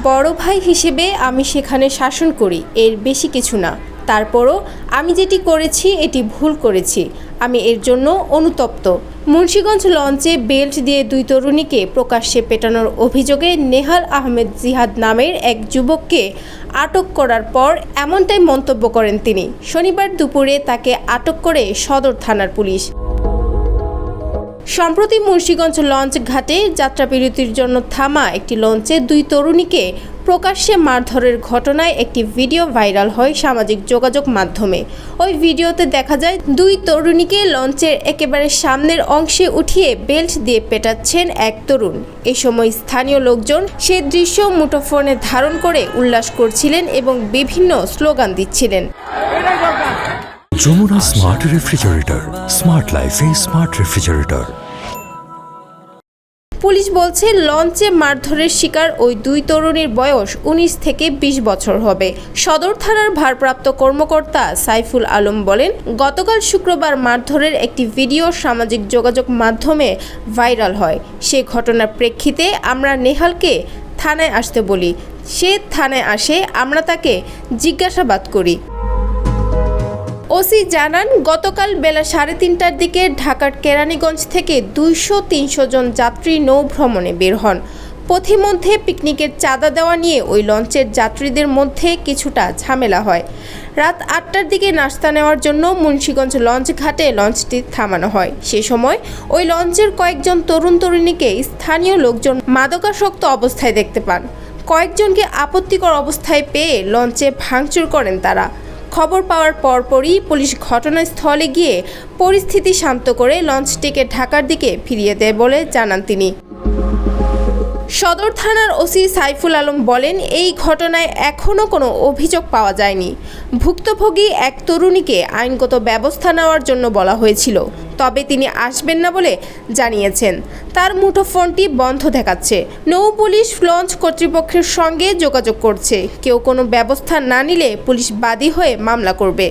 বড় ভাই হিসেবে আমি সেখানে শাসন করি, এর বেশি কিছু না। তারপরও আমি যেটি করেছি এটি ভুল করেছি, আমি এর জন্য অনুতপ্ত। মুন্সিগঞ্জ লঞ্চে বেল্ট দিয়ে দুই তরুণীকে প্রকাশ্যে পেটানোর অভিযোগে নেহাল আহমেদ জিহাদ নামের এক যুবককে আটক করার পর এমনটাই মন্তব্য করেন তিনি। শনিবার দুপুরে তাকে আটক করে সদর থানার পুলিশ। সম্প্রতি মুন্সিগঞ্জ লঞ্চ ঘাটে যাত্রাবিরতির জন্য থামা একটি লঞ্চে দুই তরুণীকে প্রকাশ্যে মারধরের ঘটনায় একটি ভিডিও ভাইরাল হয় সামাজিক যোগাযোগ মাধ্যমে। ওই ভিডিওতে দেখা যায় দুই তরুণীকে লঞ্চের একেবারে সামনের অংশে উঠিয়ে বেল্ট দিয়ে পেটাচ্ছেন এক তরুণ। এ সময় স্থানীয় লোকজন সে দৃশ্য মুঠোফোনে ধারণ করে উল্লাস করছিলেন এবং বিভিন্ন স্লোগান দিচ্ছিলেন। যমুনা স্মার্ট রেফ্রিজারেটর, স্মার্ট লাইফে স্মার্ট রেফ্রিজারেটর। পুলিশ বলছে লঞ্চে মারধরের শিকার ওই দুই তরুণীর বয়স 19 থেকে 20 বছর হবে। সদর থানার ভারপ্রাপ্ত কর্মকর্তা সাইফুল আলম বলেন, গতকাল শুক্রবার মারধরের একটি ভিডিও সামাজিক যোগাযোগ মাধ্যমে ভাইরাল হয়। সে ঘটনার প্রেক্ষিতে আমরা নেহালকে থানায় আসতে বলি। সে থানায় আসে, আমরা তাকে জিজ্ঞাসাবাদ করি। ওসি জানান, গতকাল বেলা 3:30টার দিকে ঢাকার কেরানীগঞ্জ থেকে 200-300 জন যাত্রী নৌ ভ্রমণে বের হন। পথিমধ্যে পিকনিকের চাঁদা দেওয়া নিয়ে ওই লঞ্চের যাত্রীদের মধ্যে কিছুটা ঝামেলা হয়। রাত 8টার দিকে নাস্তা নেওয়ার জন্য মুন্সিগঞ্জ লঞ্চ ঘাটে লঞ্চটি থামানো হয়। সে সময় ওই লঞ্চের কয়েকজন তরুণ তরুণীকে স্থানীয় লোকজন মাদকাসক্ত অবস্থায় দেখতে পান। কয়েকজনকে আপত্তিকর অবস্থায় পেয়ে লঞ্চে ভাঙচুর করেন তারা। খবর পাওয়ার পরপরই পুলিশ ঘটনাস্থলে গিয়ে পরিস্থিতি শান্ত করে লঞ্চটিকে ঢাকার দিকে ফিরিয়ে দেয় বলে জানান তিনি। সদর থানার ওসি সাইফুল আলম বলেন, এই ঘটনায় এখনও কোনো অভিযোগ পাওয়া যায়নি। ভুক্তভোগী এক তরুণীকে আইনগত ব্যবস্থা নেওয়ার জন্য বলা হয়েছিল, তবে তিনি আসবেন না বলে জানিয়েছেন। তার মুঠোফোনটি বন্ধ দেখাচ্ছে। নৌ পুলিশ লঞ্চ কর্তৃপক্ষের সঙ্গে যোগাযোগ করছে। কেউ কোনো ব্যবস্থা না নিলে পুলিশ বাদী হয়ে মামলা করবে।